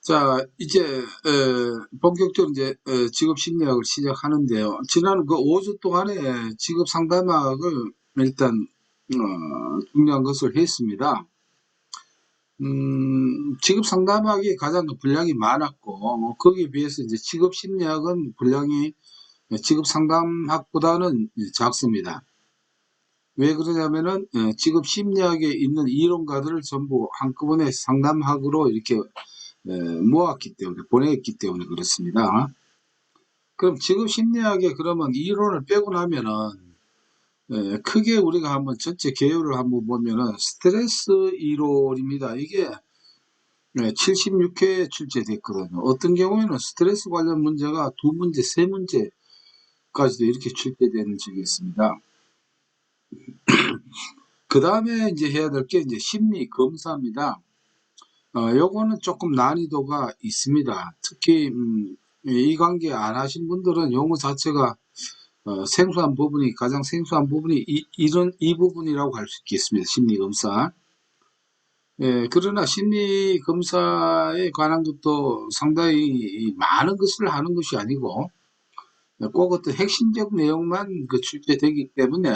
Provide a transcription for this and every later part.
자, 이제 본격적으로 이제 직업 심리학을 시작하는데요. 지난 그 5주 동안에 직업 상담학을 일단 중요한 것을 했습니다. 직업 상담학이 가장 분량이 많았고, 거기에 비해서 이제 직업 심리학은 분량이 직업 상담학보다는 작습니다. 왜 그러냐면은 직업 심리학에 있는 이론가들을 전부 한꺼번에 상담학으로 이렇게 모았기 때문에, 보냈기 때문에 그렇습니다. 그럼 직업 심리학에 그러면 이론을 빼고 나면은 크게 우리가 한번 전체 개요를 한번 보면은 스트레스 이론입니다. 이게 76회에 출제됐거든요. 어떤 경우에는 스트레스 관련 문제가 2문제, 3문제까지도 이렇게 출제되는 적이 있습니다. 그 다음에 이제 해야 될 게 이제 심리 검사입니다. 요거는 조금 난이도가 있습니다. 특히 이 관계 안 하신 분들은 용어 자체가 생소한 부분이, 가장 생소한 부분이 이 부분이라고 할 수 있겠습니다. 심리검사. 그러나 심리검사에 관한 것도 상당히 많은 것을 하는 것이 아니고 꼭 어떤 핵심적 내용만 출제되기 때문에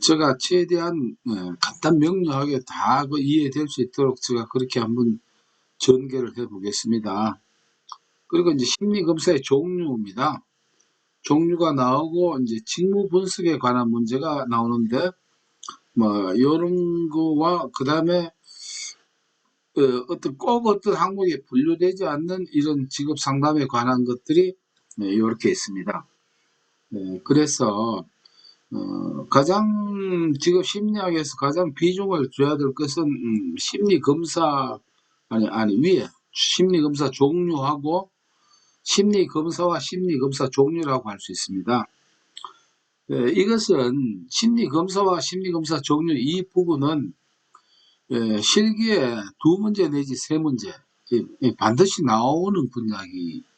제가 최대한 간단 명료하게 다 이해될 수 있도록 제가 그렇게 한번 전개를 해 보겠습니다. 그리고 이제 심리검사의 종류입니다. 종류가 나오고 이제 직무 분석에 관한 문제가 나오는데 이런 거와 그 다음에 어떤 항목에 분류되지 않는 이런 직업 상담에 관한 것들이 이렇게 있습니다. 그래서 가장 직업 심리학에서 가장 비중을 줘야 될 것은 심리검사 위에 심리검사 종류하고 심리검사와 심리검사 종류라고 할 수 있습니다. 이것은 심리검사와 심리검사 종류 이 부분은 실기에 2문제 내지 3문제 반드시 나오는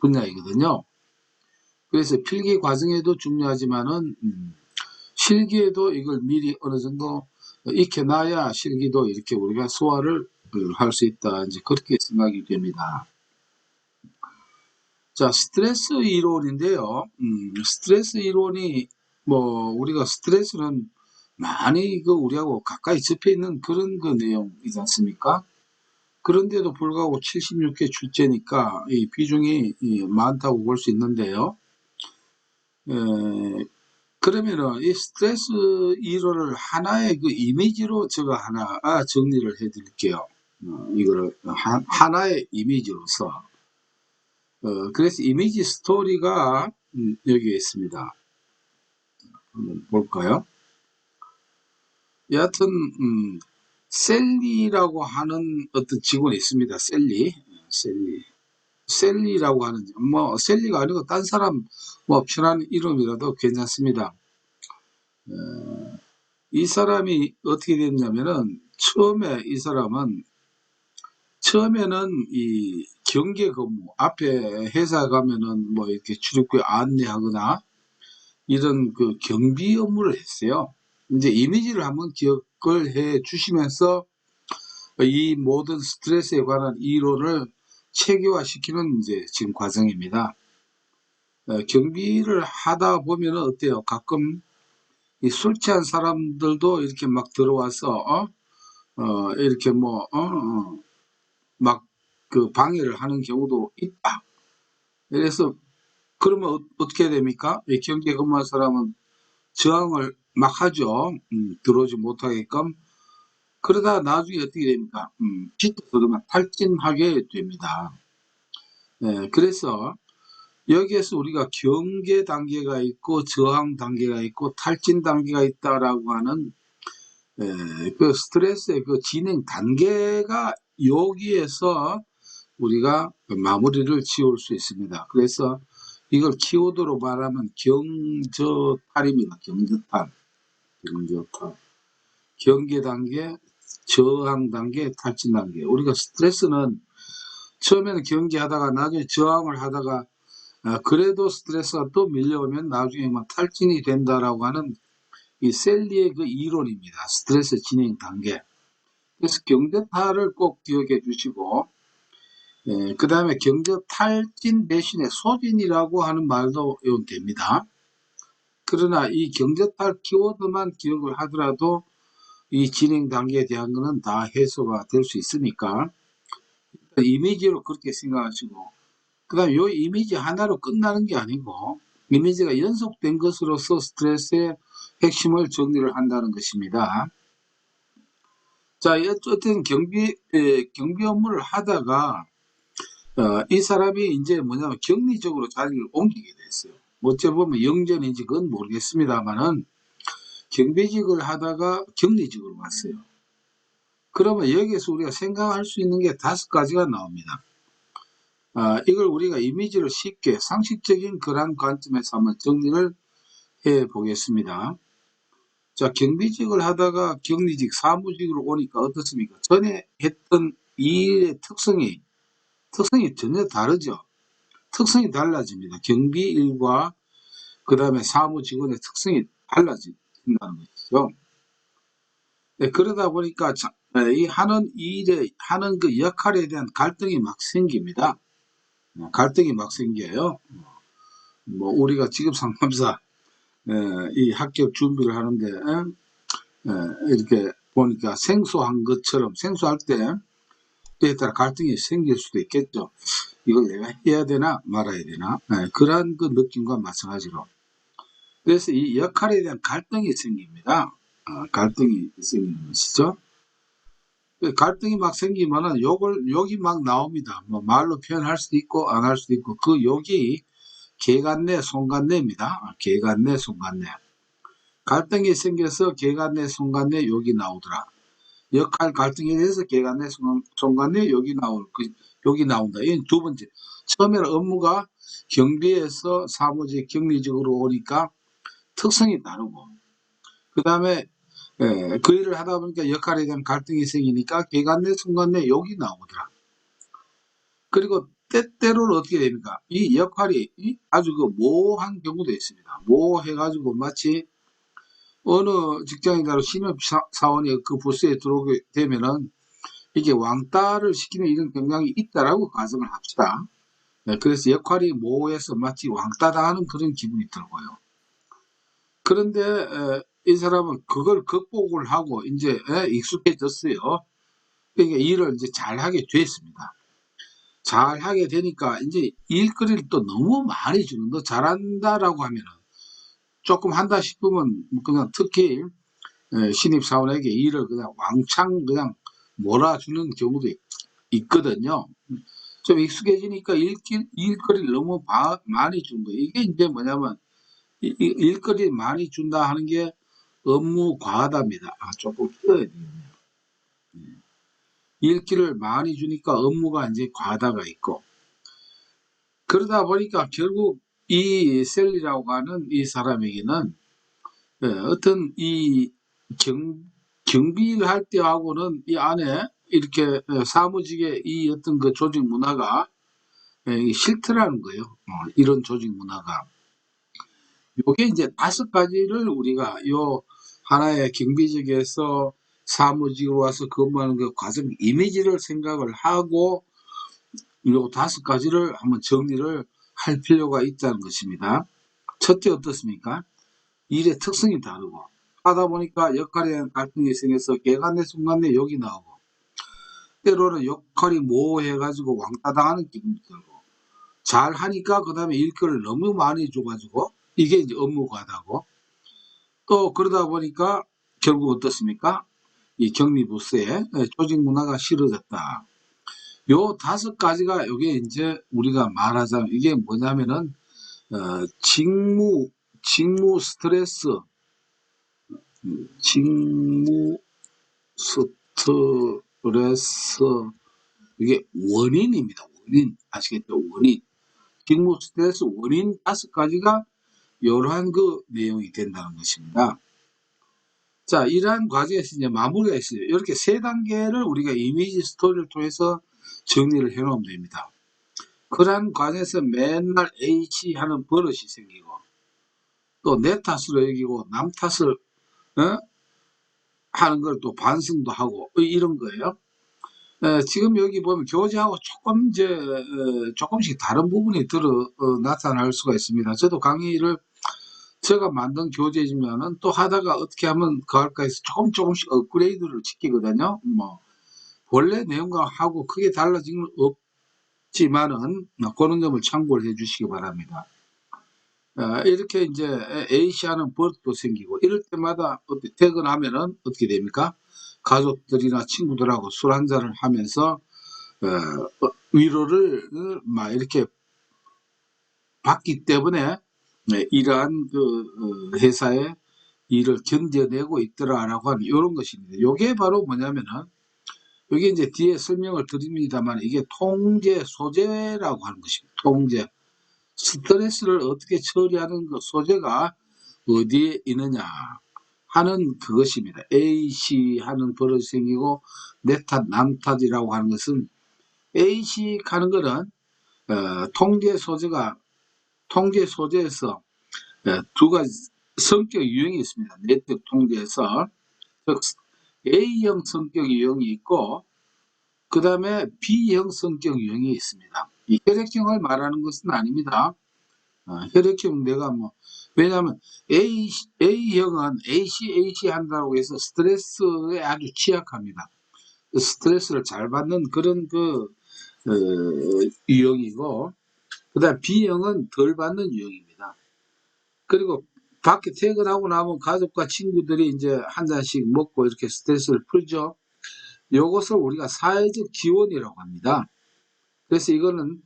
분야이거든요. 그래서 필기 과정에도 중요하지만은 실기에도 이걸 미리 어느 정도 익혀놔야 실기도 이렇게 우리가 소화를 할 수 있다. 이제 그렇게 생각이 됩니다. 자, 스트레스 이론인데요. 스트레스 이론이 우리가 스트레스는 많이 우리하고 가까이 접해 있는 그런 내용이지 않습니까? 그런데도 불구하고 76회 출제니까 이 비중이 많다고 볼 수 있는데요. 그러면은 이 스트레스 이론을 하나의 이미지로 제가 하나 정리를 해 드릴게요. 이거를 하나의 이미지로서. 그래서 이미지 스토리가 여기에 있습니다. 한번 볼까요? 여하튼 셀리라고 하는 어떤 직원이 있습니다. 셀리라고 하는 셀리가 아니고 딴 사람 편한 이름이라도 괜찮습니다. 이 사람이 어떻게 됐냐면은 처음에는 이 경계 근무 앞에 회사 가면은 이렇게 출입구에 안내하거나 이런 경비 업무를 했어요. 이제 이미지를 한번 기억을 해 주시면서 이 모든 스트레스에 관한 이론을 체계화시키는 이제 지금 과정입니다. 경비를 하다 보면 어때요? 가끔 이 술 취한 사람들도 이렇게 막 들어와서 이렇게 막 방해를 하는 경우도 있다. 그래서 그러면 어떻게 됩니까? 이 경계 근무한 사람은 저항을 막 하죠. 들어오지 못하게끔. 그러다 나중에 어떻게 됩니까? 빚도 그러면 탈진하게 됩니다. 그래서 여기에서 우리가 경계 단계가 있고 저항 단계가 있고 탈진 단계가 있다라고 하는 그 스트레스의 진행 단계가 여기에서 우리가 마무리를 지을 수 있습니다. 그래서 이걸 키워드로 말하면 경저탈입니다. 경저탈. 경계 단계, 저항 단계, 탈진 단계. 우리가 스트레스는 처음에는 경계하다가 나중에 저항을 하다가 그래도 스트레스가 또 밀려오면 나중에 탈진이 된다라고 하는 이 셀리의 그 이론입니다. 스트레스 진행 단계. 그래서 경제탈을 꼭 기억해 주시고, 그 다음에 경제탈진 대신에 소진이라고 하는 말도 됩니다. 그러나 이 경제탈 키워드만 기억을 하더라도 이 진행 단계에 대한 것은 다 해소가 될 수 있으니까 이미지로 그렇게 생각하시고, 그 다음에 이 이미지 하나로 끝나는 게 아니고 이미지가 연속된 것으로서 스트레스의 핵심을 정리를 한다는 것입니다. 자, 어쨌든 경비 업무를 하다가 이 사람이 이제 뭐냐면 격리적으로 자리를 옮기게 됐어요. 어째 보면 영전인지 그건 모르겠습니다만은 경비직을 하다가 격리직으로 왔어요. 그러면 여기에서 우리가 생각할 수 있는 게 5가지가 나옵니다. 이걸 우리가 이미지를 쉽게 상식적인 그런 관점에서 한번 정리를 해 보겠습니다. 자, 경비직을 하다가 격리직 사무직으로 오니까 어떻습니까? 전에 했던 일의 특성이 전혀 다르죠. 특성이 달라집니다. 경비일과 그 다음에 사무직원의 특성이 달라진다는 것이죠. 네, 그러다 보니까 이 하는 일에 하는 그 역할에 대한 갈등이 막 생깁니다. 갈등이 막 생겨요. 뭐 우리가 직업 상담사 이 합격 준비를 하는데 이렇게 보니까 생소한 것처럼 생소할 때에 따라 갈등이 생길 수도 있겠죠. 이걸 내가 해야 되나 말아야 되나 그런 그 느낌과 마찬가지로 그래서 이 역할에 대한 갈등이 생깁니다. 갈등이 생기는 것이죠. 갈등이 막 생기면은 욕이 막 나옵니다. 뭐 말로 표현할 수도 있고 안 할 수도 있고 그 욕이 개간내 손간내입니다. 개간내 손간내. 갈등이 생겨서 개간내 손간내 욕이 나오더라. 역할 갈등에 대해서 개간내 손간내 욕이 욕이 나온다. 이건 두 번째. 처음에는 업무가 경비에서 사무직 격리직으로 오니까 특성이 다르고 그 다음에 그 일을 하다 보니까 역할에 대한 갈등이 생기니까 개간내 손간내 욕이 나오더라. 그리고 때때로는 어떻게 됩니까? 이 역할이 아주 그 모호한 경우도 있습니다. 모호해가지고 마치 어느 직장인가로 신입사원이 그 부스에 들어오게 되면은 이게 왕따를 시키는 이런 경향이 있다라고 가정을 합시다. 그래서 역할이 모호해서 마치 왕따 당하는 그런 기분이 들고요. 그런데 이 사람은 그걸 극복을 하고 이제 익숙해졌어요. 그러니까 일을 이제 잘하게 됐습니다. 잘하게 되니까 이제 일거리를 또 너무 많이 주는 너 잘한다라고 하면은 조금 한다 싶으면 그냥 특히 신입사원에게 일을 그냥 왕창 그냥 몰아주는 경우도 있거든요. 좀 익숙해지니까 일거리를 너무 많이 준 거예요. 이게 이제 뭐냐면 일거리 많이 준다 하는 게 업무 과다입니다. 조금 키워야 되겠네요. 일기를 많이 주니까 업무가 이제 과다가 있고 그러다 보니까 결국 이 셀리라고 하는 이 사람에게는 어떤 이 경비를 할 때하고는 이 안에 이렇게 사무직의 이 어떤 그 조직 문화가 싫더라는 거예요. 이런 조직 문화가. 요게 이제 5가지를 우리가 요 하나의 경비직에서 사무직으로 와서 근무하는 그 과정 이미지를 생각을 하고 요 5가지를 한번 정리를 할 필요가 있다는 것입니다. 첫째 어떻습니까? 일의 특성이 다르고 하다 보니까 역할에 대한 갈등이 생겨서 개간내 순간내 욕이 나오고 때로는 역할이 모호해가지고 왕따당하는 기분이 들고 잘하니까 그 다음에 일거리를 너무 많이 줘가지고 이게 이제 업무 과다고 또 그러다 보니까 결국 어떻습니까? 이 격리부스에 조직 문화가 싫어졌다. 요 5가지가 요게 이제 우리가 말하자면 이게 뭐냐면은 직무 스트레스 직무 스트레스 이게 원인입니다. 원인 아시겠죠? 원인 직무 스트레스 원인 5가지가 이러한 그 내용이 된다는 것입니다. 자, 이러한 과정에서 이제 마무리가 있어요. 이렇게 3단계를 우리가 이미지 스토리를 통해서 정리를 해 놓으면 됩니다. 그러한 과정에서 맨날 H 하는 버릇이 생기고 또 내 탓으로 여기고 남 탓을 어? 하는 걸 또 반성도 하고 이런 거예요. 지금 여기 보면 교재하고 조금 이제 조금씩 다른 부분이 나타날 수가 있습니다. 저도 강의를 제가 만든 교재지만은 또 하다가 어떻게 하면 그 할까 해서 조금씩 업그레이드를 시키거든요. 뭐 원래 내용과 하고 크게 달라진 건 없지만은 그런 점을 참고를 해 주시기 바랍니다. 이렇게 이제 A씨하는 버릇도 생기고 이럴 때마다 퇴근하면은 어떻게 됩니까? 가족들이나 친구들하고 술 한잔을 하면서 위로를 막 이렇게 받기 때문에 이러한 그 회사의 일을 견뎌내고 있더라라고 하는 이런 것입니다. 이게 바로 뭐냐면은 여기 이제 뒤에 설명을 드립니다만 이게 통제 소재라고 하는 것입니다. 통제. 스트레스를 어떻게 처리하는 그 소재가 어디에 있느냐 하는 그것입니다. A씨 하는 버릇이 생기고 내 탓, 남 탓이라고 하는 것은 A씨 하는 거는 통제 소재에서 두 가지 성격 유형이 있습니다. 내적 통제에서 즉 A형 성격 유형이 있고 그 다음에 B형 성격 유형이 있습니다. 이 혈액형을 말하는 것은 아닙니다. 혈액형 내가 왜냐하면 A형은 AC 한다고 해서 스트레스에 아주 취약합니다. 그 스트레스를 잘 받는 그런 유형이고 그 다음 B형은 덜 받는 유형입니다. 그리고 밖에 퇴근하고 나면 가족과 친구들이 이제 한 잔씩 먹고 이렇게 스트레스를 풀죠. 이것을 우리가 사회적 지원이라고 합니다. 그래서 이거는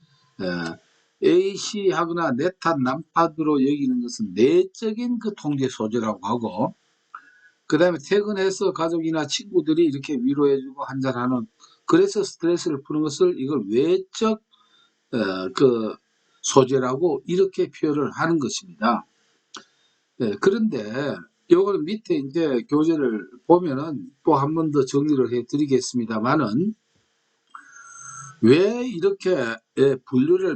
A씨하거나 내 탓, 남 탓으로 여기는 것은 내적인 그 통제 소재라고 하고 그 다음에 퇴근해서 가족이나 친구들이 이렇게 위로해주고 한잔하는 그래서 스트레스를 푸는 것을 이걸 외적 그 소재라고 이렇게 표현을 하는 것입니다. 그런데 요걸 밑에 이제 교재를 보면은 또 한 번 더 정리를 해 드리겠습니다만은 왜 이렇게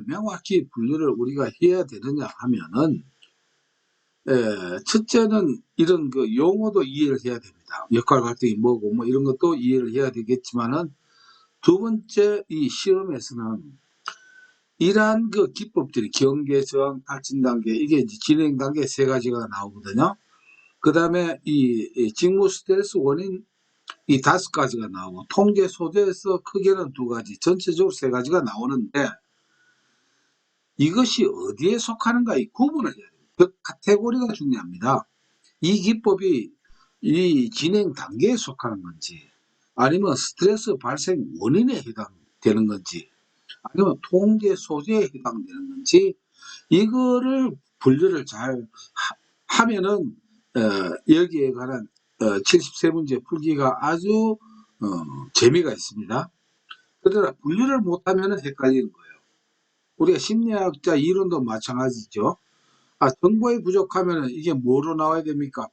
명확히 분류를 우리가 해야 되느냐 하면은 첫째는 이런 그 용어도 이해를 해야 됩니다. 역할 갈등이 뭐고 뭐 이런 것도 이해를 해야 되겠지만은 두 번째 이 시험에서는 이러한 그 기법들이 경계, 저항, 탈진 단계 이게 이제 진행 단계 세 가지가 나오거든요. 그 다음에 이 직무 스트레스 원인 이 5가지가 나오고 통제 소재에서 크게는 2가지, 전체적으로 3가지가 나오는데 이것이 어디에 속하는가 이 구분을 해야 돼요. 그 카테고리가 중요합니다. 이 기법이 이 진행 단계에 속하는 건지 아니면 스트레스 발생 원인에 해당되는 건지 아니면 통제 소재에 해당되는 건지 이거를 분류를 잘 하면은 여기에 관한 73문제 풀기가 아주 재미가 있습니다. 그러나 분류를 못하면 헷갈리는 거예요. 우리가 심리학자 이론도 마찬가지죠. 정보가 부족하면 이게 뭐로 나와야 됩니까?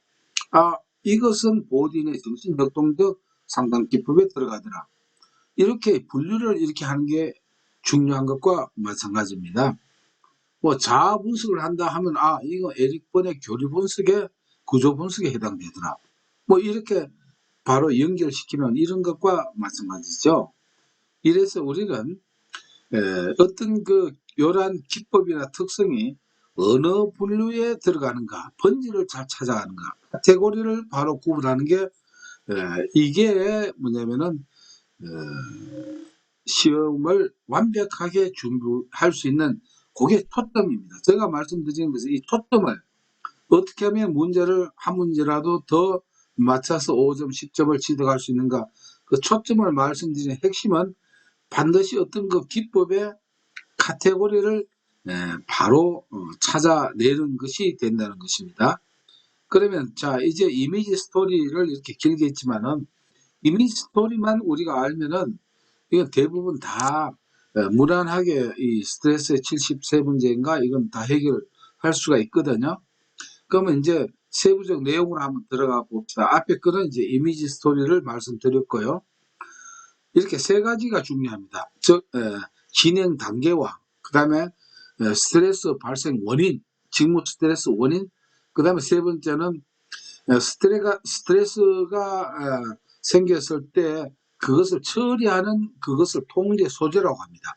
이것은 보딘의 정신역동적 상담 기법에 들어가더라. 이렇게 분류를 이렇게 하는 게 중요한 것과 마찬가지입니다. 자아 분석을 한다 하면 이거 에릭 번의 교리 분석에 구조 분석에 해당되더라. 이렇게 바로 연결시키는 이런 것과 마찬가지죠. 이래서 우리는 어떤 그 요란 기법이나 특성이 어느 분류에 들어가는가, 본질을 잘 찾아가는가, 카테고리를 바로 구분하는 게 이게 뭐냐면은 시험을 완벽하게 준비할 수 있는 그게 초점입니다. 제가 말씀드리는 것은 이 초점을 어떻게 하면 문제를 한 문제라도 더 맞춰서 5점, 10점을 취득할 수 있는가 그 초점을 말씀드리는 핵심은 반드시 어떤 그 기법의 카테고리를 바로 찾아내는 것이 된다는 것입니다. 그러면 자 이제 이미지 스토리를 이렇게 길게 했지만은 이미지 스토리만 우리가 알면은 이건 대부분 다 무난하게 이 스트레스의 73문제인가 이건 다 해결할 수가 있거든요. 그러면 이제 세부적 내용으로 한번 들어가 봅시다. 앞에 거는 이제 이미지 스토리를 말씀드렸고요. 이렇게 3가지가 중요합니다. 즉 진행 단계와 그 다음에 스트레스 발생 원인, 직무 스트레스 원인, 그 다음에 3번째는 스트레스가 생겼을 때 그것을 처리하는 그것을 통제 소재라고 합니다.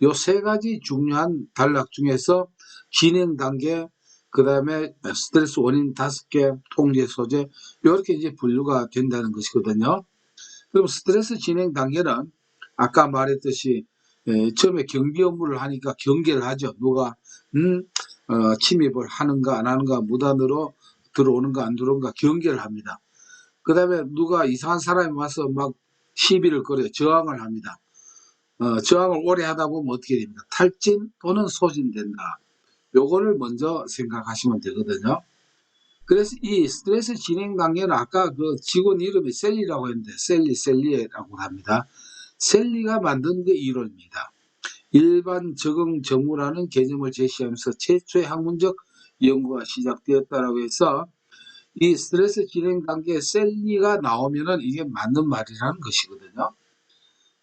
요 세 가지 중요한 단락 중에서 진행 단계, 그 다음에 스트레스 원인 5개, 통제 소재, 이렇게 이제 분류가 된다는 것이거든요. 그럼 스트레스 진행 단계는 아까 말했듯이 처음에 경비 업무를 하니까 경계를 하죠. 누가 침입을 하는가 안 하는가, 무단으로 들어오는가 안 들어오는가 경계를 합니다. 그 다음에 누가 이상한 사람이 와서 막 시비를 걸어요. 저항을 합니다. 저항을 오래 하다 보면 어떻게 됩니까? 탈진 또는 소진된다. 요거를 먼저 생각하시면 되거든요. 그래서 이 스트레스 진행 단계는 아까 그 직원 이름이 셀리라고 했는데 셀리라고 합니다. 셀리가 만든 게 이론입니다. 일반 적응 정무라는 개념을 제시하면서 최초의 학문적 연구가 시작되었다라고 해서 이 스트레스 진행 단계에 셀리가 나오면은 이게 맞는 말이라는 것이거든요.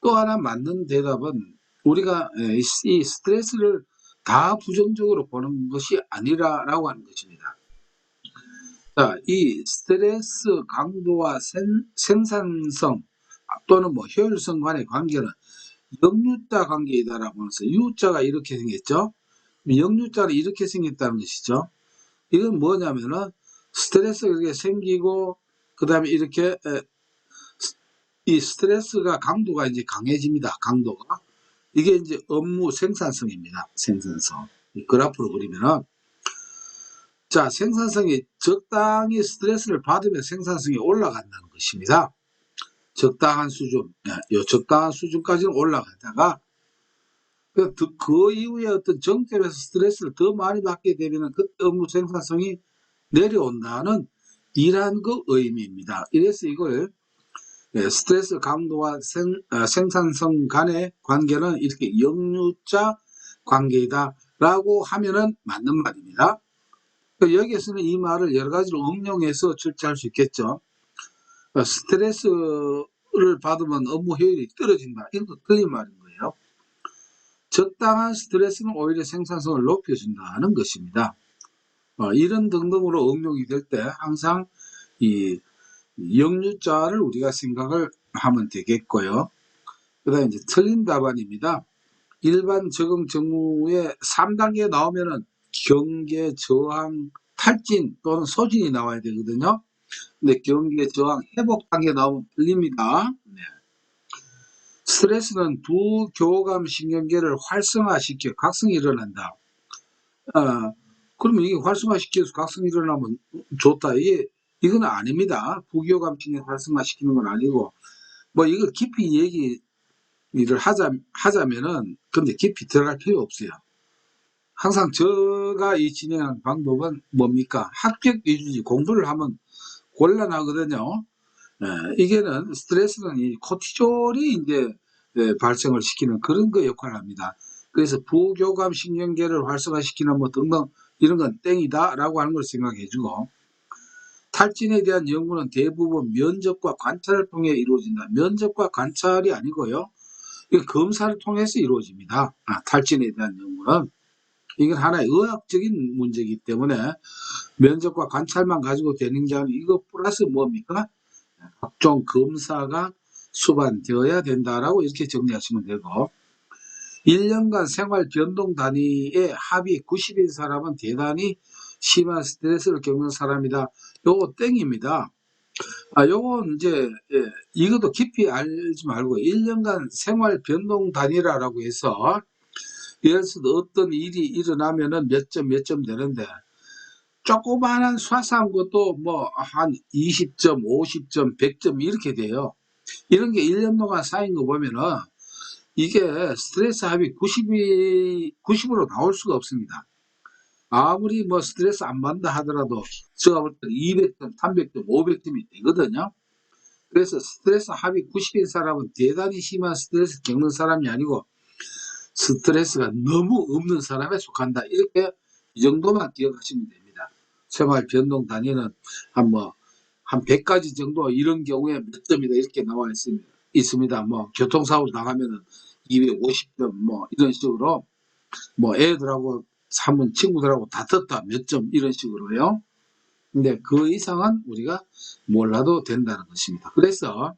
또 하나 맞는 대답은 우리가 이 스트레스를 다 부정적으로 보는 것이 아니라라고 하는 것입니다. 자, 이 스트레스 강도와 생산성 또는 뭐 효율성 간의 관계는 역류자 관계이다라고 하면서 U자가 이렇게 생겼죠. 역류자는 이렇게 생겼다는 것이죠. 이건 뭐냐면은 스트레스가 이렇게 생기고 그 다음에 이렇게 이 스트레스가 강도가 이제 강해집니다. 강도가. 이게 이제 업무 생산성입니다. 생산성. 이 그래프로 그리면은 자, 생산성이 적당히 스트레스를 받으면 생산성이 올라간다는 것입니다. 적당한 수준, 요 적당한 수준까지는 올라가다가 그 이후에 어떤 정점에서 스트레스를 더 많이 받게 되면 그때 업무 생산성이 내려온다는 이러한 그 의미입니다. 이래서 이걸 스트레스 강도와 생산성 간의 관계는 이렇게 역류자 관계이다라고 하면은 맞는 말입니다. 여기에서는 이 말을 여러 가지로 응용해서 출제할 수 있겠죠. 스트레스를 받으면 업무 효율이 떨어진다. 이것도 틀린 말인 거예요. 적당한 스트레스는 오히려 생산성을 높여준다는 것입니다. 이런 등등으로 응용이 될 때 항상 이 역류자를 우리가 생각을 하면 되겠고요. 그 다음에 이제 틀린 답안입니다. 일반 적응 정무의 3단계 나오면은 경계, 저항, 탈진 또는 소진이 나와야 되거든요. 근데 경계, 저항, 회복 단계 나오면 틀립니다. 네. 스트레스는 부교감 신경계를 활성화시켜 각성이 일어난다. 그러면 이게 활성화시켜서 각성이 일어나면 좋다. 이건 아닙니다. 부교감 신경 활성화시키는 건 아니고, 뭐 이걸 깊이 얘기를 하자면은, 근데 깊이 들어갈 필요 없어요. 항상 제가 이 진행하는 방법은 뭡니까? 합격 위주지 공부를 하면 곤란하거든요. 이게는 스트레스는 이 코티졸이 이제 발생을 시키는 그런 거 역할을 합니다. 그래서 부교감 신경계를 활성화시키는 뭐 등등 이런 건 땡이다라고 하는 걸 생각해주고, 탈진에 대한 연구는 대부분 면접과 관찰을 통해 이루어진다. 면접과 관찰이 아니고요. 검사를 통해서 이루어집니다. 탈진에 대한 연구는. 이건 하나의 의학적인 문제이기 때문에 면접과 관찰만 가지고 되는 게 아니고 이거 플러스 뭡니까? 각종 검사가 수반되어야 된다라고 이렇게 정리하시면 되고, 1년간 생활 변동 단위의 합이 90인 사람은 대단히 심한 스트레스를 겪는 사람이다. 요거 땡입니다. 요건 이제 이것도 깊이 알지 말고 1년간 생활 변동 단위라고 해서 예를 들어서 어떤 일이 일어나면은 몇 점 되는데 조그마한 사소한 것도 뭐 한 20점, 50점, 100점 이렇게 돼요. 이런 게 1년 동안 쌓인 거 보면은 이게 스트레스 합이 90으로 나올 수가 없습니다. 아무리 뭐 스트레스 안 받는다 하더라도 제가 볼 때 200점, 300점, 500점이 되거든요. 그래서 스트레스 합이 90인 사람은 대단히 심한 스트레스 겪는 사람이 아니고 스트레스가 너무 없는 사람에 속한다. 이렇게 이 정도만 기억하시면 됩니다. 생활 변동 단위는 한 100가지 정도 이런 경우에 몇 점이다 이렇게 나와 있습니다. 뭐 교통사고 나가면은 250점 뭐 이런 식으로 뭐 애들하고 한번 친구들하고 다퉜다 몇 점 이런 식으로요. 근데 그 이상은 우리가 몰라도 된다는 것입니다. 그래서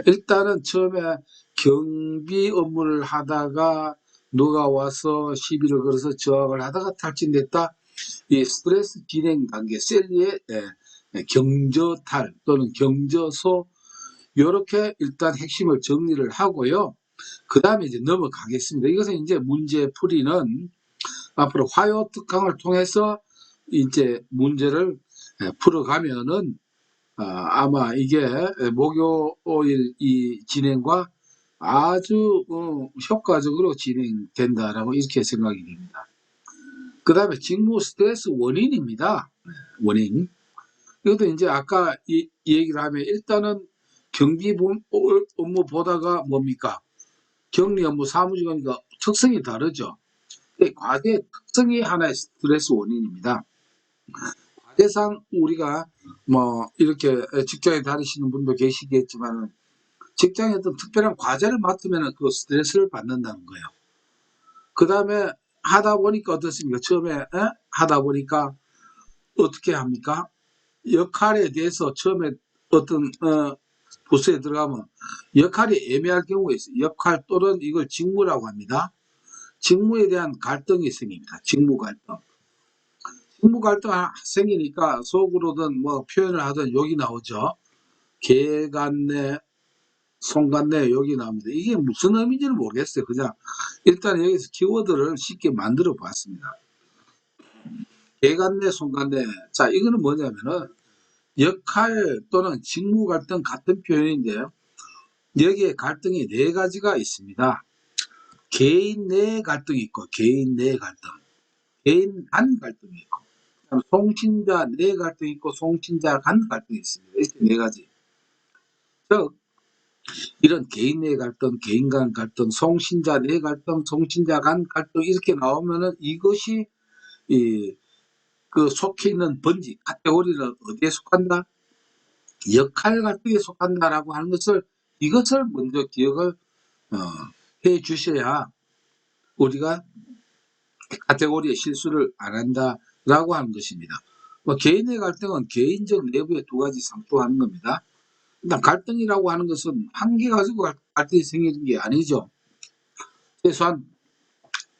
일단은 처음에 경비 업무를 하다가 누가 와서 시비를 걸어서 저항을 하다가 탈진됐다. 이 스트레스 진행 단계 셀리의 경저탈 또는 경저소 이렇게 일단 핵심을 정리를 하고요. 그 다음에 이제 넘어가겠습니다. 이것은 이제 문제풀이는 앞으로 화요 특강을 통해서 이제 문제를 풀어가면은 아마 이게 목요일 이 진행과 아주 효과적으로 진행된다라고 이렇게 생각이 됩니다. 그 다음에 직무 스트레스 원인입니다. 원인. 이것도 이제 아까 이 얘기를 하면 일단은 경비 업무 보다가 뭡니까? 격리 업무 사무직원과 특성이 다르죠. 과제 특성이 하나의 스트레스 원인입니다. 과제상 우리가 뭐 이렇게 직장에 다니시는 분도 계시겠지만 직장에 어떤 특별한 과제를 맡으면 그 스트레스를 받는다는 거예요. 그 다음에 하다 보니까 어떻습니까? 처음에 하다 보니까 어떻게 합니까? 역할에 대해서 처음에 어떤 부서에 들어가면 역할이 애매할 경우가 있어요. 역할 또는 이걸 직무라고 합니다. 직무에 대한 갈등이 생깁니다. 직무 갈등. 직무 갈등 생기니까 속으로든 뭐 표현을 하든 욕이 나오죠. 개 같네, 송 같네 욕이 나옵니다. 이게 무슨 의미인지는 모르겠어요. 그냥 일단 여기서 키워드를 쉽게 만들어 봤습니다. 개 같네, 송 같네. 자, 이거는 뭐냐면은 역할 또는 직무 갈등 같은 표현인데요. 여기에 갈등이 네 가지가 있습니다. 개인 내 갈등이 있고, 개인 내 갈등, 개인 간 갈등이 있고, 송신자 내 갈등이 있고, 송신자 간 갈등이 있습니다. 이렇게 네 가지. 즉, 이런 개인 내 갈등, 개인 간 갈등, 송신자 내 갈등, 송신자 간 갈등 이렇게 나오면은 이것이 그 속해 있는 번지, 카테고리는 어디에 속한다? 역할 갈등에 속한다라고 하는 것을 이것을 먼저 기억을 해 주셔야 우리가 카테고리의 실수를 안 한다라고 하는 것입니다. 뭐 개인의 갈등은 개인적 내부의 두 가지 상투하는 겁니다. 일단 갈등이라고 하는 것은 한 개 가지고 갈등이 생기는 게 아니죠. 최소한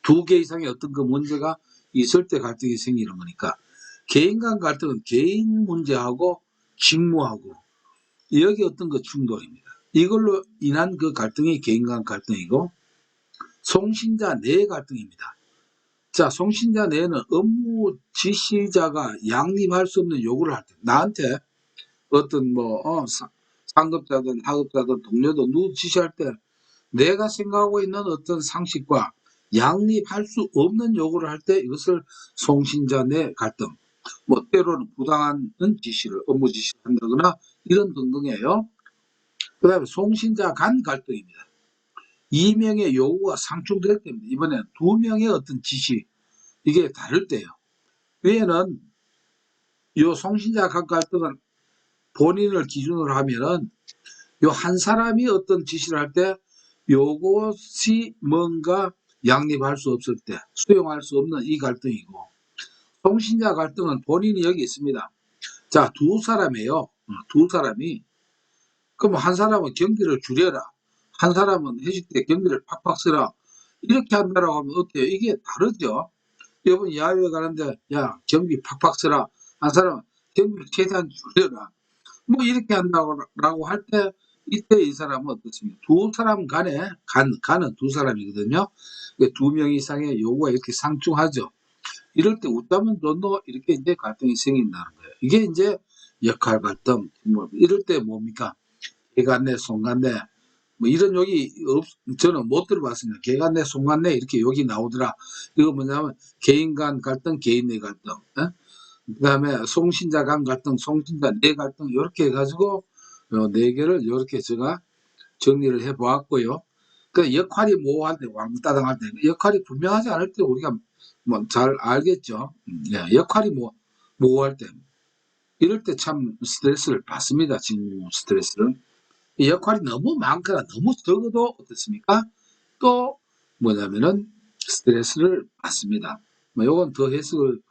두 개 이상의 어떤 그 문제가 있을 때 갈등이 생기는 거니까 개인 간 갈등은 개인 문제하고 직무하고 여기 어떤 그 충돌입니다. 이걸로 인한 그 갈등이 개인 간 갈등이고 송신자 내 갈등입니다. 자, 송신자 내에는 업무 지시자가 양립할 수 없는 요구를 할 때, 나한테 어떤 상급자든 하급자든 동료든 누구 지시할 때 내가 생각하고 있는 어떤 상식과 양립할 수 없는 요구를 할 때 이것을 송신자 내 갈등, 뭐 때로는 부당한 지시를 업무 지시를 한다거나 이런 등등이에요. 그 다음에 송신자 간 갈등입니다. 2명의 요구가 상충될 때입니다. 이번에는 2명의 어떤 지시 이게 다를 때요. 외에는 요 송신자 간 갈등은 본인을 기준으로 하면은 요 한 사람이 어떤 지시를 할 때 요것이 뭔가 양립할 수 없을 때 수용할 수 없는 이 갈등이고 송신자 갈등은 본인이 여기 있습니다. 자, 두 사람이에요. 두 사람이 그럼 한 사람은 경비를 줄여라. 한 사람은 회식 때 경비를 팍팍 써라. 이렇게 한다라고 하면 어때요? 이게 다르죠. 여러분 야외에 가는데 야 경비 팍팍 써라. 한 사람은 경비를 최대한 줄여라. 뭐 이렇게 한다고 할 때 이때 이 사람은 어떻습니까? 두 사람 간에 간은 두 사람이거든요. 두 명 이상의 요구가 이렇게 상충하죠. 이럴 때 웃다면 너너 이렇게 이제 갈등이 생긴다는 거예요. 이게 이제 역할 갈등. 뭐 이럴 때 뭡니까? 개간내, 송간내 뭐 이런 욕이 저는 못 들어봤습니다. 개간내, 송간내 이렇게 욕이 나오더라. 이거 뭐냐면 개인 간 갈등, 개인 내 갈등. 그 다음에 송신자 간 갈등, 송신자 내 갈등 이렇게 해가지고 네 개를 이렇게 제가 정리를 해보았고요. 그 역할이 모호할 때, 왕따당할 때, 역할이 분명하지 않을 때 우리가 뭐 잘 알겠죠. 예, 역할이 모호할 때, 이럴 때 참 스트레스를 받습니다. 직무 스트레스를. 이 역할이 너무 많거나 너무 적어도 어떻습니까? 또 뭐냐면은 스트레스를 받습니다. 뭐 요건 더 해석을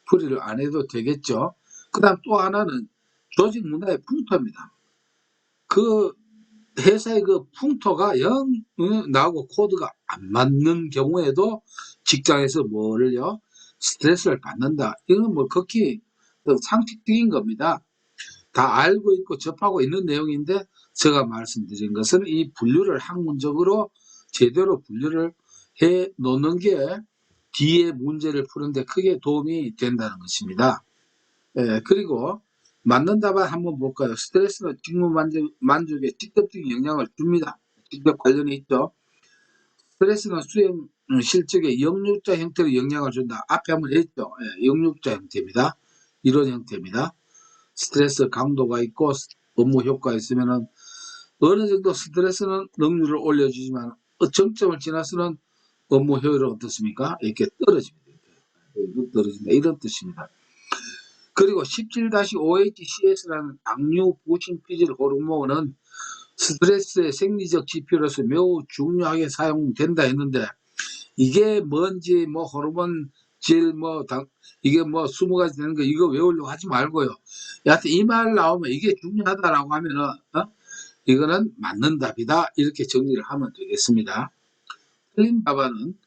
풀이를 안 해도 되겠죠. 그다음 또 하나는 조직 문화의 풍토입니다. 그 회사의 그 풍토가 영 나하고 코드가 안 맞는 경우에도 직장에서 뭐를요 스트레스를 받는다. 이건 뭐 극히 상식적인 겁니다. 다 알고 있고 접하고 있는 내용인데 제가 말씀드린 것은 이 분류를 학문적으로 제대로 분류를 해 놓는 게 뒤에 문제를 푸는데 크게 도움이 된다는 것입니다. 예, 그리고 맞는 답안 한번 볼까요? 스트레스는 직무 만족에 직접적인 영향을 줍니다. 직접 관련이 있죠. 스트레스는 수행 실적에 역류자 형태로 영향을 준다. 앞에 한번 했죠. 예, 역류자 형태입니다. 이런 형태입니다. 스트레스 강도가 있고 업무 효과가 있으면은 어느 정도 스트레스는 능률을 올려주지만 정점을 지나서는 업무 효율은 어떻습니까? 이렇게 떨어집니다. 떨어진다. 이런 뜻입니다. 그리고 17-OHCS라는 당류 부신 피질 호르몬은 스트레스의 생리적 지표로서 매우 중요하게 사용된다 했는데 이게 뭔지 뭐 호르몬 질 이게 뭐 20가지 되는 거 이거 외우려고 하지 말고요. 여하튼 이 말 나오면 이게 중요하다라고 하면은 이거는 맞는 답이다 이렇게 정리를 하면 되겠습니다. 틀린 답안은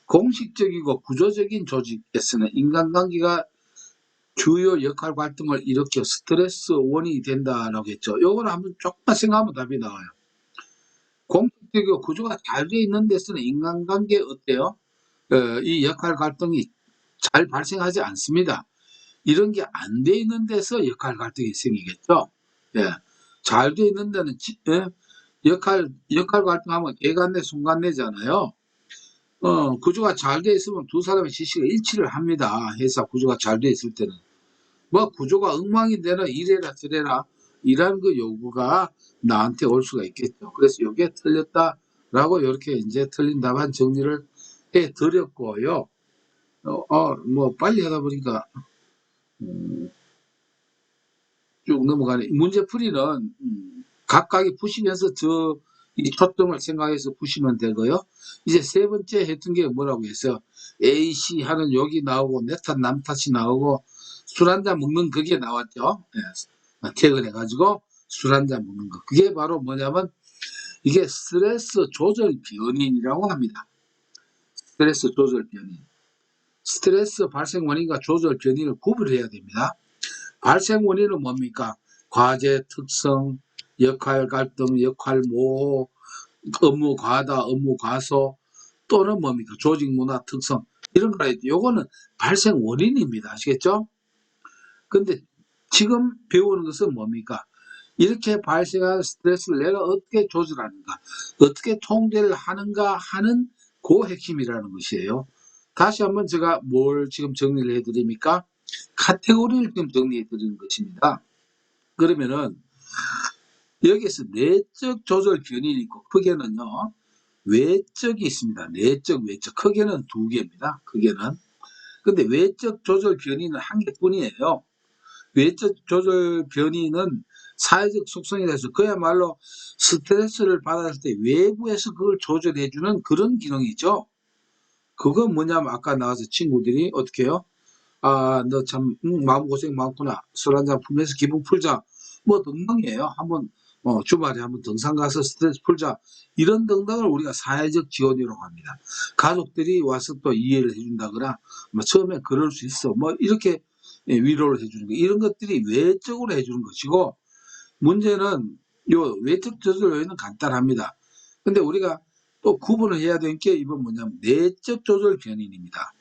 공식적이고 구조적인 조직에서는 인간관계가 주요 역할 활동을 일으켜 스트레스 원인이 된다라고 했죠. 요거는 한번 조금만 생각하면 답이 나와요. 공식적이고 구조가 잘 돼 있는 데서는 인간관계 어때요? 이 역할 갈등이 잘 발생하지 않습니다. 이런 게 안 돼 있는 데서 역할 갈등이 생기겠죠. 예. 잘 돼 있는 데는 역할 갈등하면 개간내, 손간내잖아요. 구조가 잘 돼 있으면 두 사람의 지시가 일치를 합니다. 회사 구조가 잘 돼 있을 때는. 뭐 구조가 엉망이 되나 이래라 저래라 이런 그 요구가 나한테 올 수가 있겠죠. 그래서 이게 틀렸다라고 이렇게 이제 틀린 답안 정리를 해 드렸고요. 뭐 빨리 하다 보니까 쭉 넘어가네. 문제풀이는 각각이 푸시면서 이 초점을 생각해서 푸시면 되고요. 이제 세 번째 했던 게 뭐라고 했어요? A씨 하는 욕이 나오고 내 탓 남 탓이 나오고 술 한잔 먹는 그게 나왔죠. 예. 퇴근해가지고 술 한잔 먹는 거. 그게 바로 뭐냐면 이게 스트레스 조절 변인이라고 합니다. 스트레스 조절 변인. 스트레스 발생 원인과 조절 변인을 구분해야 됩니다. 발생 원인은 뭡니까? 과제 특성, 역할 갈등, 역할 모호, 업무 과다, 업무 과소, 또는 뭡니까? 조직 문화 특성. 이런 거라 했죠. 요거는 발생 원인입니다. 아시겠죠? 근데 지금 배우는 것은 뭡니까? 이렇게 발생한 스트레스를 내가 어떻게 조절하는가, 어떻게 통제를 하는가 하는 그 핵심이라는 것이에요. 다시 한번 제가 뭘 지금 정리를 해드립니까? 카테고리를 지금 정리해 드리는 것입니다. 그러면은 여기에서 내적 조절 변인이 있고 크게는요 외적이 있습니다. 내적 외적 크게는 두 개입니다. 크게는 근데 외적 조절 변인은 한 개뿐이에요. 외적 조절 변인은 사회적 속성에 대해서 그야말로 스트레스를 받았을 때 외부에서 그걸 조절해주는 그런 기능이죠. 그건 뭐냐면 아까 나와서 친구들이 어떻게 해요? 너 참 마음고생 많구나. 술 한잔 풀면서 기분 풀자. 뭐 등등이에요. 한번 주말에 한번 등산 가서 스트레스 풀자. 이런 등등을 우리가 사회적 지원이라고 합니다. 가족들이 와서 또 이해를 해준다거나 뭐 처음에 그럴 수 있어. 뭐 이렇게 위로를 해주는 거. 이런 것들이 외적으로 해주는 것이고 문제는 요 외적 조절 요인은 간단합니다. 근데 우리가 또 구분을 해야 되는 게 이건 뭐냐면 내적 조절 변인입니다.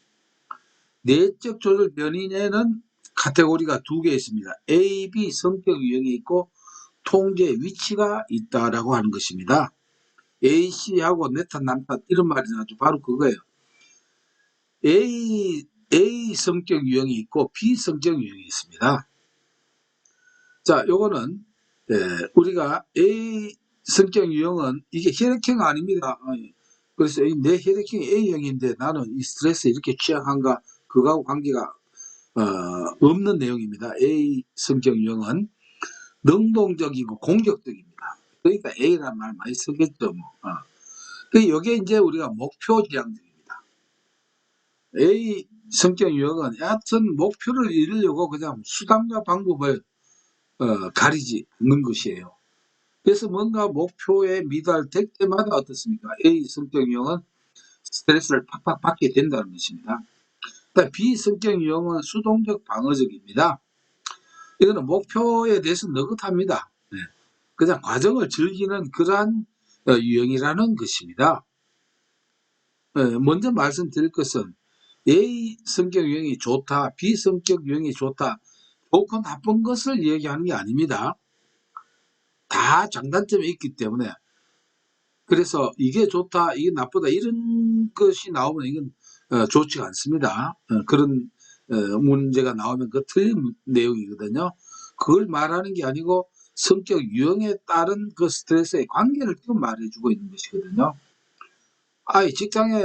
내적 조절 변인에는 카테고리가 두 개 있습니다. A, B 성격 유형이 있고 통제 위치가 있다라고 하는 것입니다. A, C하고 내 탓, 남 탓 이런 말이 나죠. 바로 그거예요. A 성격 유형이 있고 B 성격 유형이 있습니다. 자, 요거는 우리가 A 성격 유형은 이게 혈액형 아닙니다. 그래서 내 혈액형이 A형인데 나는 이 스트레스에 이렇게 취약한가 그거하고 관계가 없는 내용입니다. A 성격 유형은 능동적이고 공격적입니다. 그러니까 A란 말 많이 쓰겠죠. 뭐. 여기에 이제 우리가 목표 지향적입니다. A 성격 유형은 여하튼 목표를 이루려고 그냥 수단과 방법을 가리지 않는 것이에요. 그래서 뭔가 목표에 미달될 때마다 어떻습니까? A 성격 유형은 스트레스를 팍팍 받게 된다는 것입니다. B 성격 유형은 수동적 방어적입니다. 이거는 목표에 대해서 느긋합니다. 네. 그냥 과정을 즐기는 그러한 유형이라는 것입니다. 먼저 말씀드릴 것은 A 성격 유형이 좋다, B 성격 유형이 좋다, 좋고 나쁜 것을 얘기하는 게 아닙니다. 다 장단점이 있기 때문에, 그래서 이게 좋다, 이게 나쁘다 이런 것이 나오면 이건 좋지가 않습니다. 그런 문제가 나오면 그 틀린 내용이거든요. 그걸 말하는 게 아니고 성격 유형에 따른 그 스트레스의 관계를 좀 말해주고 있는 것이거든요. 직장에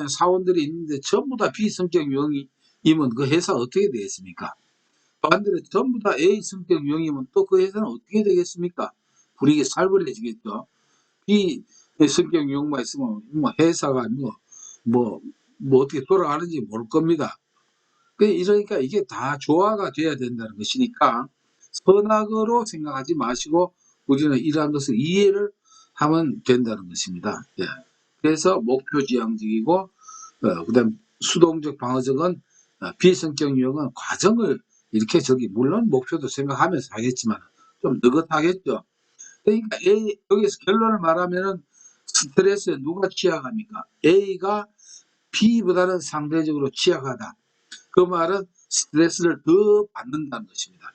사원들이 있는데 전부 다 비성격 유형이면 그 회사 어떻게 되겠습니까? 반대로 전부 다 A 성격 유형이면 또 그 회사는 어떻게 되겠습니까? 분위기 살벌해지겠죠. B 성격 유형만 있으면 뭐 회사가 뭐 어떻게 돌아가는지 모를 겁니다. 이러니까 이게 다 조화가 돼야 된다는 것이니까 선악으로 생각하지 마시고 우리는 이러한 것을 이해를 하면 된다는 것입니다. 예. 그래서 목표 지향적이고 그다음 수동적 방어적은 비성격 유형은 과정을 이렇게 물론 목표도 생각하면서 하겠지만 좀 느긋하겠죠. 그러니까 여기서 결론을 말하면은 스트레스에 누가 취약합니까? A가 B보다는 상대적으로 취약하다. 그 말은 스트레스를 더 받는다는 것입니다.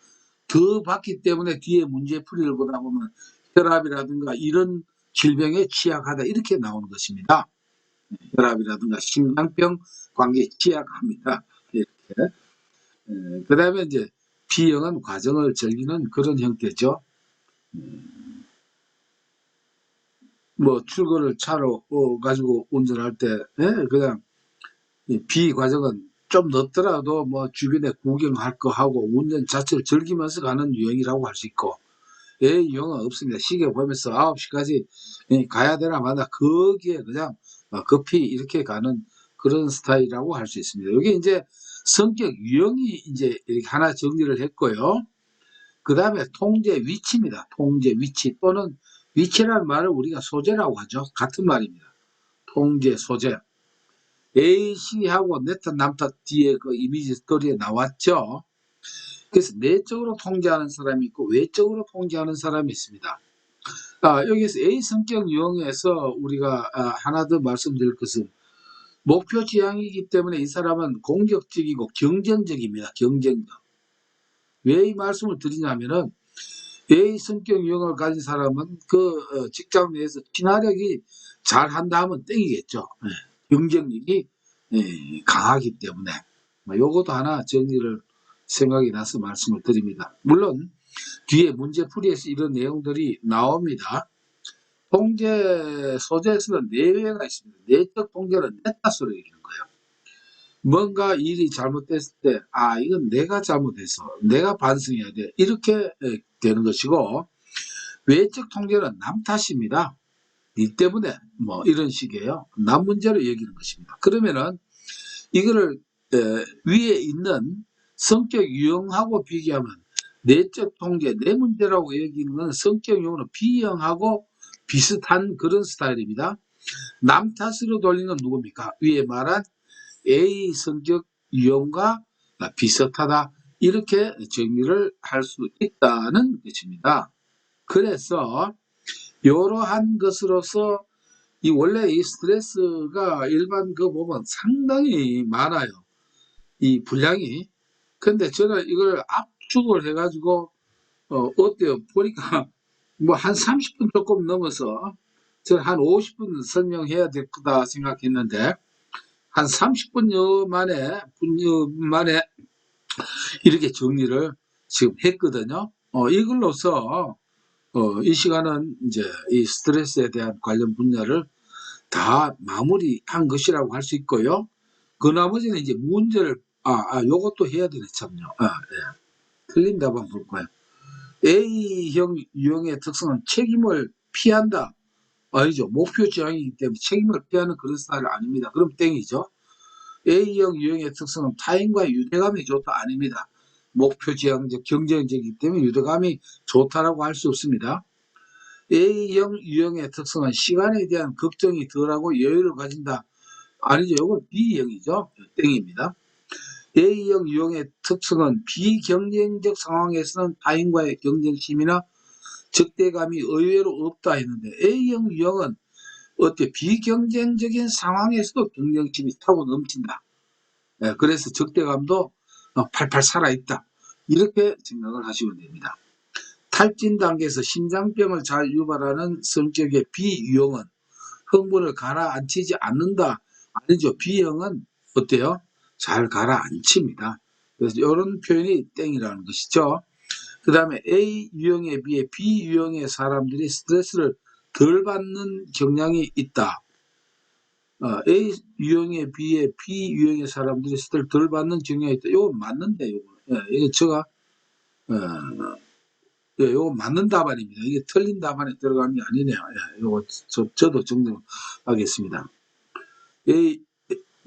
더 받기 때문에 뒤에 문제풀이를 보다 보면 혈압이라든가 이런 질병에 취약하다 이렇게 나오는 것입니다. 혈압이라든가 심장병 관계에 취약합니다. 이렇게. 그 다음에 이제 B형은 과정을 즐기는 그런 형태죠. 뭐 출근을 차로 가지고 운전할 때 그냥 B 과정은 좀 늦더라도 뭐 주변에 구경할 거 하고 운전 자체를 즐기면서 가는 유형이라고 할 수 있고 A 유형은 없습니다. 시계 보면서 9시까지 가야 되나 마나 거기에 그냥 급히 이렇게 가는 그런 스타일이라고 할 수 있습니다. 이게 이제 성격 유형이 이제 이렇게 하나 정리를 했고요. 그 다음에 통제 위치입니다. 통제 위치 또는 위치라는 말을 우리가 소재라고 하죠. 같은 말입니다. 통제 소재. A, C하고 네타, 남타 뒤에 그 이미지 스토리에 나왔죠. 그래서 내적으로 통제하는 사람이 있고 외적으로 통제하는 사람이 있습니다. 여기서 A 성격 유형에서 우리가 하나 더 말씀드릴 것은 목표 지향이기 때문에 이 사람은 공격적이고 경쟁적입니다. 경쟁적. 왜 이 말씀을 드리냐면은 A 성격 유형을 가진 사람은 그 직장 내에서 친화력이 잘한다 하면 땡이겠죠. 경쟁력이 강하기 때문에 요것도 하나 정리를 생각이 나서 말씀을 드립니다. 물론 뒤에 문제풀이에서 이런 내용들이 나옵니다. 통제 소재에서는 내외가 있습니다. 내적 통제는 내 탓으로 얘기하는 거예요. 뭔가 일이 잘못됐을 때 이건 내가 잘못해서 내가 반성해야 돼 이렇게 되는 것이고 외적 통제는 남 탓입니다. 니 때문에 뭐 이런 식이에요. 남 문제로 여기는 것입니다. 그러면은 이거를 위에 있는 성격 유형하고 비교하면 내적 통제, 내 문제라고 여기는 건 성격 유형은 B형하고 비슷한 그런 스타일입니다. 남 탓으로 돌리는 누굽니까? 위에 말한 A 성격 유형과 비슷하다. 이렇게 정리를 할 수 있다는 것입니다. 그래서 이러한 것으로서 원래 이 스트레스가 일반 보면 상당히 많아요. 이 분량이. 근데 저는 이걸 압축을 해가지고 어때요? 보니까 뭐 한 30분 조금 넘어서 저는 한 50분 설명해야 될 거다 생각했는데 한 30분여 만에 이렇게 정리를 지금 했거든요. 이걸로서 이 시간은 이제 이 스트레스에 대한 관련 분야를 다 마무리한 것이라고 할 수 있고요. 그 나머지는 이제 문제를 요것도 해야 되네 참요. 예. 틀린 답 한번 볼 거예요. A형 유형의 특성은 책임을 피한다. 아니죠. 목표 지향이기 때문에 책임을 피하는 그런 스타일 아닙니다. 그럼 땡이죠. A형 유형의 특성은 타인과의 유대감이 좋다 아닙니다. 목표 지향적, 경쟁적이기 때문에 유대감이 좋다라고 할 수 없습니다. A형 유형의 특성은 시간에 대한 걱정이 덜하고 여유를 가진다. 아니죠. 이건 B형이죠. 땡입니다. A형 유형의 특성은 비경쟁적 상황에서는 타인과의 경쟁심이나 적대감이 의외로 없다 했는데 A형 유형은 어때? 비경쟁적인 상황에서도 경쟁심이 타고 넘친다. 그래서 적대감도 팔팔 살아있다. 이렇게 생각을 하시면 됩니다. 탈진 단계에서 심장병을 잘 유발하는 성격의 B유형은 흥분을 가라앉히지 않는다. 아니죠. B형은 어때요? 잘 가라앉힙니다. 그래서 이런 표현이 땡이라는 것이죠. 그 다음에 A 유형에 비해 B 유형의 사람들이 스트레스를 덜 받는 경향이 있다. A 유형에 비해 B 유형의 사람들이 스트레스를 덜 받는 경향이 있다. 이거 맞는데, 이거. 이게 제가, 이거 맞는 답안입니다. 이게 틀린 답안에 들어간 게 아니네요. 이거 저도 정정하겠습니다.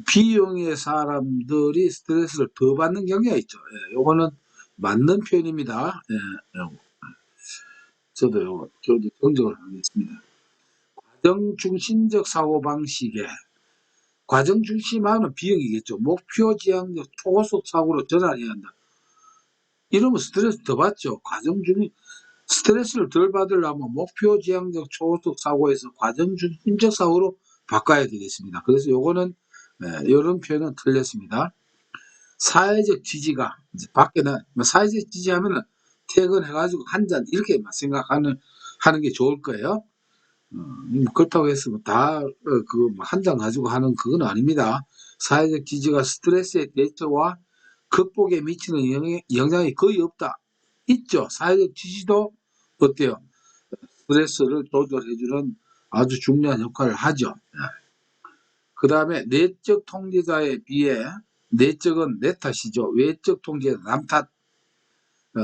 B형의 사람들이 스트레스를 더 받는 경향이 있죠. 요거는 맞는 표현입니다. 저도 요거 정정을 하겠습니다. 과정 중심적 사고방식에 과정 중심화는 B형이겠죠. 목표 지향적 초고속 사고로 전환해야 한다. 이러면 스트레스 더 받죠. 과정 중심 스트레스를 덜 받으려면 목표 지향적 초고속 사고에서 과정 중심적 사고로 바꿔야 되겠습니다. 그래서 요거는 이런 표현은 틀렸습니다. 사회적 지지가 이제 밖에는 사회적 지지하면은 퇴근해가지고 한 잔 이렇게 생각하는 게 좋을 거예요. 그렇다고 해서 한 잔 가지고 하는 그건 아닙니다. 사회적 지지가 스트레스의 대처와 극복에 미치는 영향이 거의 없다. 있죠. 사회적 지지도 어때요? 스트레스를 조절해주는 아주 중요한 역할을 하죠. 그 다음에 내적 통제자에 비해 내적은 내 탓이죠. 외적 통제자 남 탓.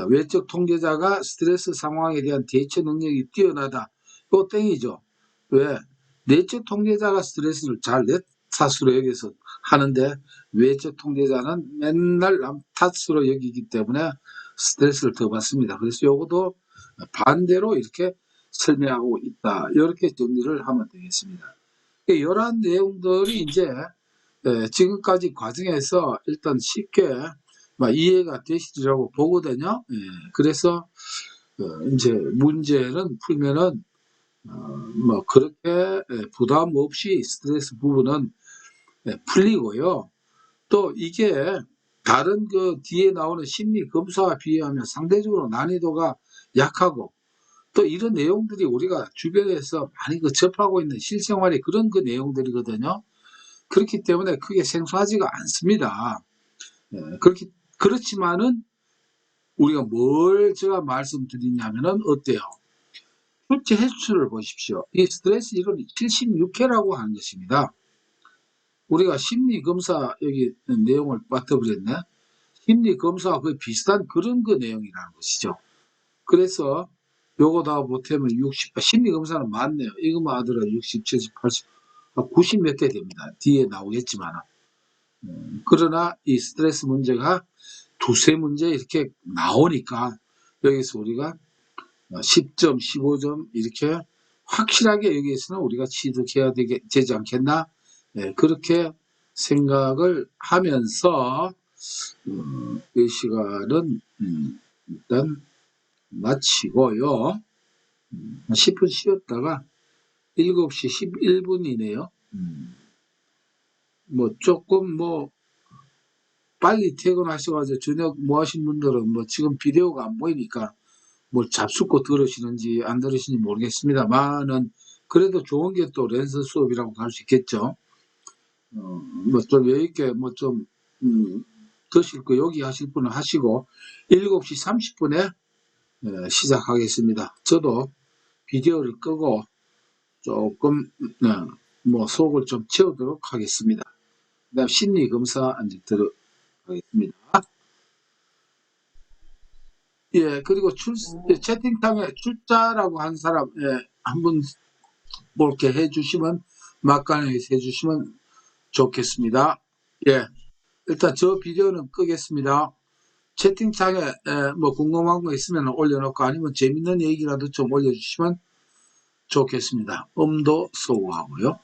외적 통제자가 스트레스 상황에 대한 대처 능력이 뛰어나다. 이거 땡이죠. 왜? 내적 통제자가 스트레스를 잘 내 탓으로 여기서 하는데 외적 통제자는 맨날 남 탓으로 여기기 때문에 스트레스를 더 받습니다. 그래서 요것도 반대로 이렇게 설명하고 있다. 이렇게 정리를 하면 되겠습니다. 이러한 내용들이 이제 지금까지 과정에서 일단 쉽게 이해가 되시리라고 보거든요. 그래서 이제 문제는 풀면은 그렇게 부담 없이 스트레스 부분은 풀리고요. 또 이게 다른 그 뒤에 나오는 심리 검사와 비교하면 상대적으로 난이도가 약하고 또 이런 내용들이 우리가 주변에서 많이 접하고 있는 실생활의 그런 그 내용들이거든요. 그렇기 때문에 크게 생소하지가 않습니다. 그렇지만은 우리가 뭘 제가 말씀드리냐면은 어때요? 출제 횟수를 보십시오. 이 스트레스 이론이 76회라고 하는 것입니다. 우리가 심리검사 여기 내용을 빠뜨버렸네. 심리검사와 거의 비슷한 그런 그 내용이라는 것이죠. 그래서 요거 다 못하면 60, 심리검사는 많네요. 이것만 하더라도 60, 70, 80, 90 몇 개 됩니다. 뒤에 나오겠지만. 그러나 이 스트레스 문제가 두세 문제 이렇게 나오니까 여기서 우리가 10점, 15점 이렇게 확실하게 여기에서는 우리가 취득해야 되지 않겠나? 그렇게 생각을 하면서 이 시간은 일단 마치고요. 10분 쉬었다가 7시 11분이네요. 조금 빨리 퇴근하셔가지고 저녁 하신 분들은 지금 비디오가 안 보이니까 잡숫고 들으시는지 안 들으시는지 모르겠습니다만은 그래도 좋은 게 또 랜선 수업이라고 할 수 있겠죠. 좀 여유있게 좀 드실 거 여기 하실 분은 하시고 7시 30분에 시작하겠습니다. 저도 비디오를 끄고 조금 속을 좀 채우도록 하겠습니다. 그 다음 심리검사 이제 들어가겠습니다. 그리고 채팅창에 출자라고 한 사람 한번 이렇게 해주시면 막간에 해주시면 좋겠습니다. 예, 일단 저 비디오는 끄겠습니다. 채팅창에 뭐 궁금한 거 있으면 올려놓고 아니면 재밌는 얘기라도 좀 올려주시면 좋겠습니다. 음도 소거하고요.